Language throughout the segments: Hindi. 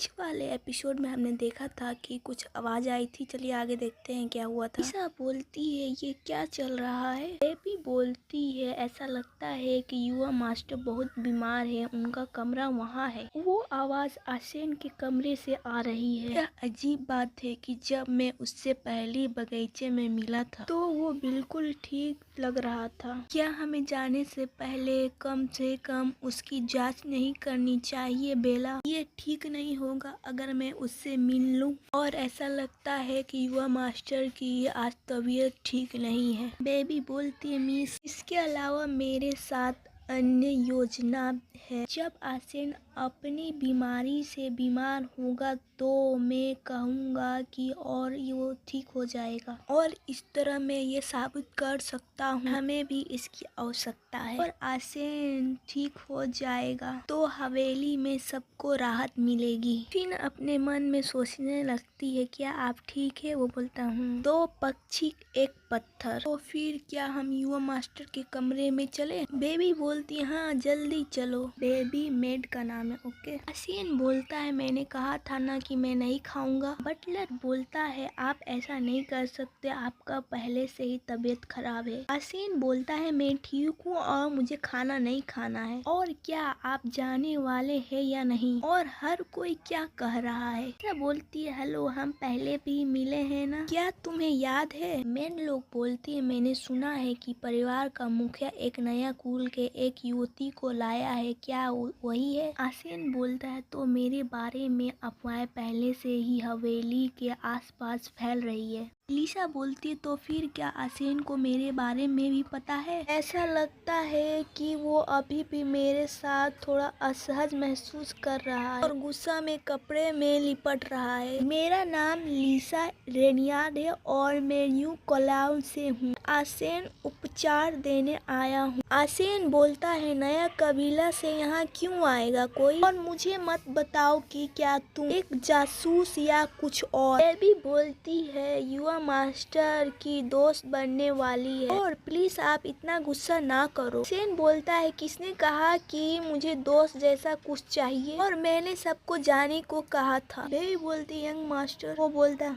पीछे वाले एपिसोड में हमने देखा था कि कुछ आवाज आई थी। चलिए आगे देखते हैं क्या हुआ था। ईसा बोलती है ये क्या चल रहा है। बेबी बोलती है ऐसा लगता है कि युवा मास्टर बहुत बीमार है, उनका कमरा वहाँ है। वो आवाज आसेन के कमरे से आ रही है। यह अजीब बात है कि जब मैं उससे पहले बगीचे में मिला था तो वो बिल्कुल ठीक लग रहा था। क्या हमें जाने से पहले कम से कम उसकी जांच नहीं करनी चाहिए बेला? ये ठीक नहीं होगा अगर मैं उससे मिल लूं। और ऐसा लगता है कि युवा मास्टर की आज तबीयत ठीक नहीं है। बेबी बोलती है मिस, इसके अलावा मेरे साथ अन्य योजना है। जब आसेन अपनी बीमारी से बीमार होगा तो मैं कहूँगा कि और वो ठीक हो जाएगा, और इस तरह मैं ये साबित कर सकता हूँ हमें भी इसकी आवश्यकता है। और आसेन ठीक हो जाएगा तो हवेली में सबको राहत मिलेगी। फिर अपने मन में सोचने लगती है क्या आप ठीक है? वो बोलता हूँ। दो पक्षी एक पत्थर। तो फिर क्या हम युवा मास्टर के कमरे में चले? बेबी बोलती है हाँ जल्दी चलो। बेबी मेड का नाम है, ओके। आसेन बोलता है मैंने कहा था ना कि मैं नहीं खाऊंगा। बटलर बोलता है आप ऐसा नहीं कर सकते, आपका पहले से ही तबीयत खराब है। आसेन बोलता है मैं ठीक हूँ और मुझे खाना नहीं खाना है। और क्या आप जाने वाले हैं या नहीं? और हर कोई क्या कह रहा है? क्या बोलती है हेलो हम पहले भी मिले हैं ना, क्या तुम्हें याद है? मैन लोग बोलती है मैंने सुना है कि परिवार का मुखिया एक नया कुल के एक युवती को लाया है, क्या वही है? आसेन बोलता है तो मेरे बारे में अफवाहें पहले से ही हवेली के आसपास फैल रही है। लीसा बोलती है तो फिर क्या आसेन को मेरे बारे में भी पता है? ऐसा लगता है कि वो अभी भी मेरे साथ थोड़ा असहज महसूस कर रहा है और गुस्सा में कपड़े में लिपट रहा है। मेरा नाम लीसा रेनियाड है और मैं न्यू कोलाउ से हूँ। आसेन उपचार देने आया हूँ। आसेन बोलता है नया कबीला से यहाँ क्यों आएगा कोई? और मुझे मत बताओ कि क्या तुम एक जासूस या कुछ और। बेबी बोलती है युवा मास्टर की दोस्त बनने वाली है और प्लीज आप इतना गुस्सा ना करो। आसेन बोलता है किसने कहा कि मुझे दोस्त जैसा कुछ चाहिए और मैंने सबको जाने को कहा था। बेबी बोलती यंग मास्टर। वो बोलता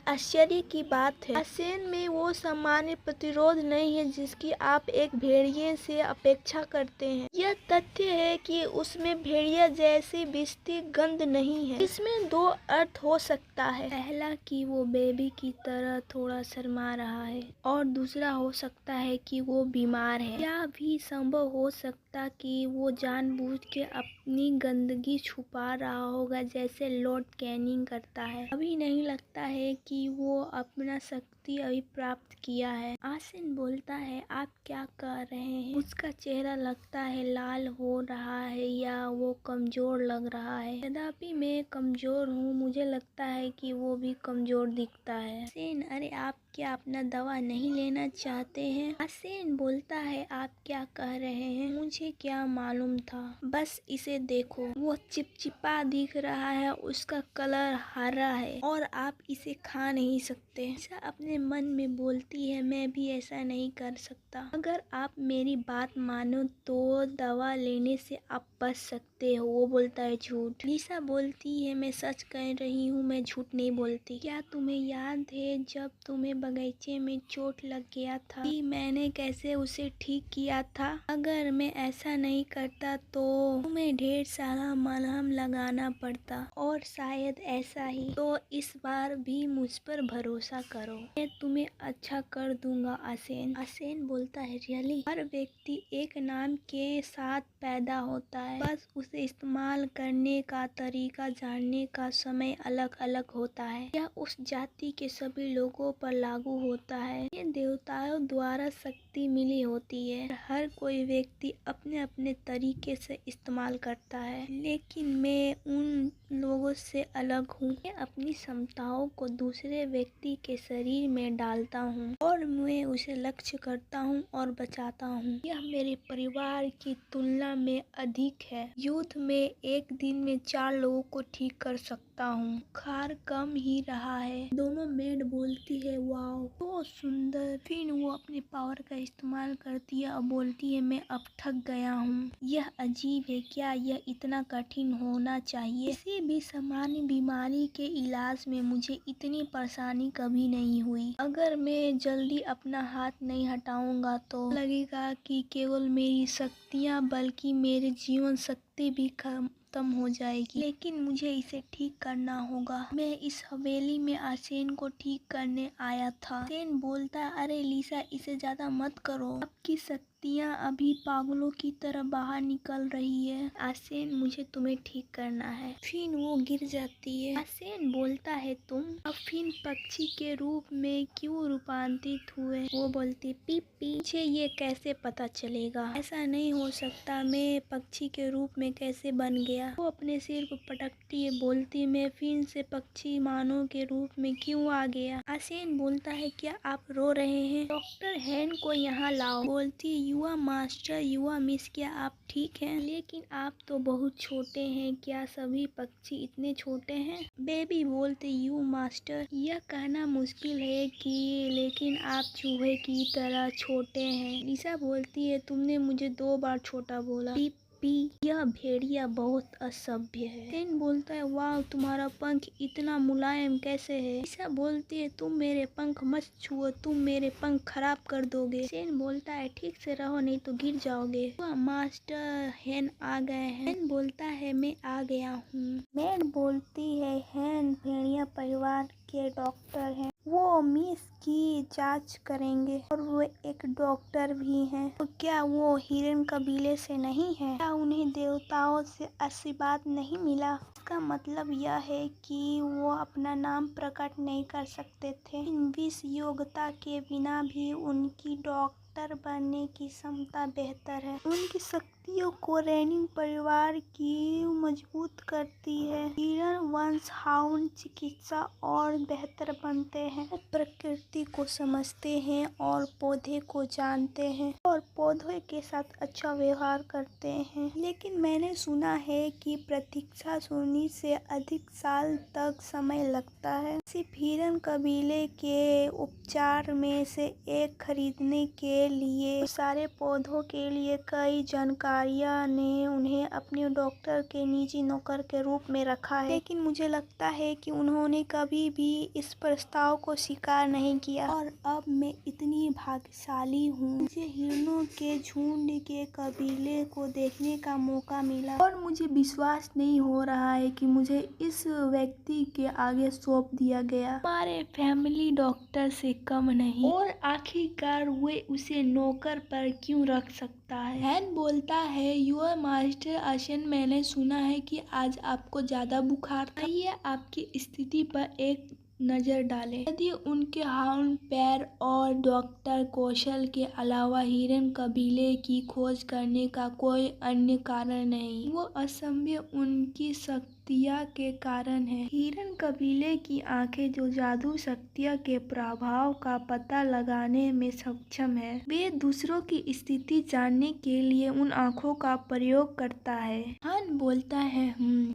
आश्चर्य की बात है आसेन में वो सामान्य प्रतिरोध नहीं है जिसकी आप एक भेड़िए से अपेक्षा करते हैं। यह तथ्य है कि उसमें भेड़िया जैसी बिस्ती गंध नहीं है। इसमें दो अर्थ हो सकता है, पहला कि वो बेबी की तरह थोड़ा शर्मा रहा है और दूसरा हो सकता है कि वो बीमार है। यह भी संभव हो सकता कि वो जानबूझ के अपनी गंदगी छुपा रहा होगा जैसे लॉर्ड कैनिंग करता है। अभी नहीं लगता है कि वो अपना शक्ति अभी प्राप्त किया है। आसेन बोलता है आप क्या कर रहे हैं? उसका चेहरा लगता है लाल हो रहा है या वो कमजोर लग रहा है। यद्यपि मैं कमजोर हूँ, मुझे लगता है कि वो भी कमजोर दिखता है। आसेन अरे आप क्या अपना दवा नहीं लेना चाहते हैं? आसेन बोलता है आप क्या कह रहे हैं? मुझे क्या मालूम था, बस इसे देखो वो चिपचिपा दिख रहा है, उसका कलर हरा है और आप इसे खा नहीं सकते। ऐसा अपने मन में बोलती है मैं भी ऐसा नहीं कर सकता। अगर आप मेरी बात मानो तो दवा लेने से आप बच सकते हो। वो बोलता है झूठ। लीसा बोलती है मैं सच कह रही हूँ, मैं झूठ नहीं बोलती। क्या तुम्हें याद है जब तुम्हें बगीचे में चोट लग गया था कि मैंने कैसे उसे ठीक किया था? अगर मैं ऐसा नहीं करता तो तुम्हें ढेर सारा मलहम लगाना पड़ता और शायद ऐसा ही। तो इस बार भी मुझ पर भरोसा करो, मैं तुम्हें अच्छा कर दूंगा। आसेन बोलता है रियली? हर व्यक्ति एक नाम के साथ पैदा होता है, बस उसे इस्तेमाल करने का तरीका जानने का समय अलग अलग होता है। यह उस जाति के सभी लोगों पर लागू होता है। ये देवताओं द्वारा शक्ति मिली होती है, हर कोई व्यक्ति अपने अपने तरीके से इस्तेमाल करता है, लेकिन मैं उन लोगों से अलग हूँ। मैं अपनी क्षमताओं को दूसरे व्यक्ति के शरीर में डालता हूँ और मैं उसे लक्ष्य करता हूँ और बचाता हूँ। यह मेरे परिवार की तुलना में अधिक है। युद्ध में एक दिन में 4 लोगों को ठीक कर सकता हूँ। बुखार कम ही रहा है। दोनों मेड बोलती है वाओ तो सुंदर। फिर वो अपने पावर का इस्तेमाल करती है और बोलती है मैं अब थक गया हूँ। यह अजीब है, क्या यह इतना कठिन होना चाहिए? किसी भी सामान्य बीमारी के इलाज में मुझे इतनी परेशानी कभी नहीं हुई। अगर मैं जल्दी अपना हाथ नहीं हटाऊंगा तो लगेगा कि केवल मेरी शक्तियाँ बल्कि मेरे जीवन शक्ति भी खत्म हो जाएगी। लेकिन मुझे इसे ठीक करना होगा। मैं इस हवेली में आसेन को ठीक करने आया था। आसेन बोलता, अरे लिसा, इसे ज्यादा मत करो, आपकी शक्तियाँ अभी पागलों की तरह बाहर निकल रही है। आसेन, मुझे तुम्हें ठीक करना है। फिर वो गिर जाती है। आसेन बोलता है, तुम अब फिर पक्षी के रूप में क्यों रूपांतरित हुए? वो बोलती, पीपी, मुझे ये कैसे पता चलेगा? ऐसा नहीं हो सकता, मैं पक्षी के रूप में कैसे बन गया? वो अपने सिर को पटकती है, बोलती, मैं फिर से पक्षी मानव के रूप में क्यों आ गया? आसेन बोलता है, क्या आप रो रहे हैं? डॉक्टर हैन को यहाँ लाओ। बोलती, युवा मास्टर, युवा मिस, क्या आप ठीक हैं? लेकिन आप तो बहुत छोटे हैं। क्या सभी पक्षी इतने छोटे हैं? बेबी बोलते, यू मास्टर, यह कहना मुश्किल है कि लेकिन आप चूहे की तरह छोटे हैं। लिसा बोलती है, तुमने मुझे 2 बार छोटा बोला। यह भेड़िया बहुत असभ्य है। सेन बोलता है, वाह, तुम्हारा पंख इतना मुलायम कैसे है? लिसा बोलती है, तुम मेरे पंख मत छुओ, तुम मेरे पंख खराब कर दोगे। सेन बोलता है, ठीक से रहो नहीं तो गिर जाओगे। वह मास्टर हैन आ गए हैं। हैन बोलता है, मैं आ गया हूँ। मैड बोलती है, हैन भेड़िया परिवार के डॉक्टर हैं। वो मिस की जांच करेंगे और वो एक डॉक्टर भी हैं। तो क्या वो हिरन कबीले से नहीं है? क्या उन्हें देवताओं से आशीर्वाद नहीं मिला? इसका मतलब यह है कि वो अपना नाम प्रकट नहीं कर सकते थे। इन विश योग्यता के बिना भी उनकी डॉक्टर बनने की क्षमता बेहतर है। उनकी शक्तियों को रेनिंग परिवार की मजबूत करती है। हिरन वंश हाउंड चिकित्सा और बेहतर बनते हैं। वो प्रकृति को समझते हैं और पौधे को जानते हैं और पौधों के साथ अच्छा व्यवहार करते हैं। लेकिन मैंने सुना है कि प्रतीक्षा सुनने से अधिक साल तक समय लगता है। सिर्फ हिरन कबीले के उपचार में से एक खरीदने के लिए सारे पौधों के लिए कई जानकारियां ने उन्हें अपने डॉक्टर के निजी नौकर के रूप में रखा है। लेकिन मुझे लगता है कि उन्होंने कभी भी इस प्रस्ताव को स्वीकार नहीं किया। और अब मैं इतनी भाग्यशाली हूँ, मुझे हिरणों के झुंड के कबीले को देखने का मौका मिला और मुझे विश्वास नहीं हो रहा है कि मुझे इस व्यक्ति के आगे सौंप दिया गया। हमारे फैमिली डॉक्टर से कम नहीं, और आखिरकार वे उसे नौकर पर क्यों रख सकता है? हैन बोलता है, युवा मास्टर आसेन, मैंने सुना है कि आज आपको ज्यादा बुखार था। आइए आपकी स्थिति पर एक नजर डालें। यदि उनके हाउंड पैर और डॉक्टर कौशल के अलावा हिरन कबीले की खोज करने का कोई अन्य कारण नहीं, वो असंभव उनकी शक्तियाँ के कारण है। हिरन कबीले की आंखें जो जादू शक्तियाँ के प्रभाव का पता लगाने में सक्षम है, वे दूसरों की स्थिति जानने के लिए उन आँखों का प्रयोग करता है। हान बोलता है,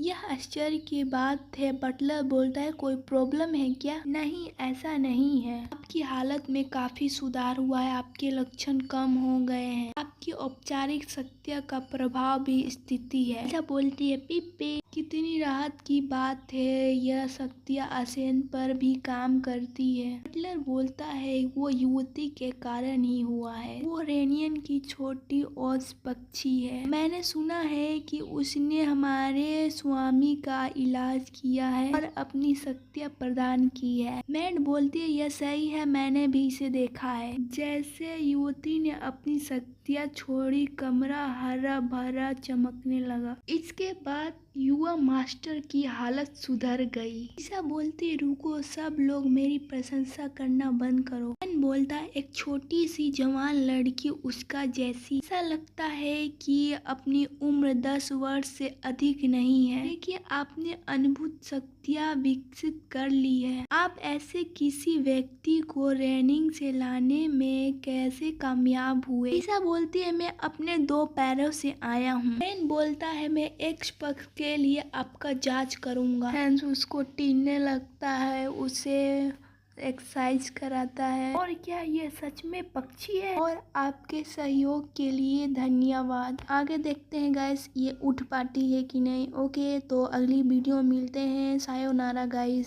यह आश्चर्य की बात है। बटलर बोलता है, कोई प्रॉब्लम है क्या? नहीं, ऐसा नहीं है। आपकी हालत में काफी सुधार हुआ है, आपके लक्षण कम हो गए हैं, आपकी औपचारिक शक्तियाँ का प्रभाव भी स्थिति है। ऐसा बोलती है, पिप्पी, कितनी राहत की बात है, यह शक्तियाँ आसेन पर भी काम करती है। बटलर बोलता है, वो युवती के कारण ही हुआ है। वो रेनियन की छोटी ओस पक्षी है। मैंने सुना है कि उसने हमारे स्वामी का इलाज किया है और अपनी शक्तियाँ प्रदान की है। मैड बोलती है, यह सही है, मैंने भी इसे देखा है। जैसे युवती ने अपनी शक्तियाँ छोड़ी, कमरा हरा भरा चमकने लगा। इसके बाद युवा मास्टर की हालत सुधर गई। लिसा बोलती, रुको, सब लोग मेरी प्रशंसा करना बंद करो। हैन बोलता, एक छोटी सी जवान लड़की उसका जैसी, ऐसा लगता है कि अपनी उम्र 10 वर्ष से अधिक नहीं है, लेकिन आपने अद्भुत शक्तियाँ विकसित कर ली है। आप ऐसे किसी व्यक्ति को रेनिंग से लाने में कैसे कामयाब हुए? लिसा बोलती है, मैं अपने 2 पैरों से आया हूँ। हैन बोलता है, मैं एक पक्ष के लिए आपका जांच करूंगा। हैंस उसको टीनने लगता है, उसे एक्सरसाइज कराता है। और क्या ये सच में पक्षी है? और आपके सहयोग के लिए धन्यवाद। आगे देखते हैं गाइस ये ऊँट पार्टी है कि नहीं। ओके, तो अगली वीडियो में मिलते हैं। Sayonara guys.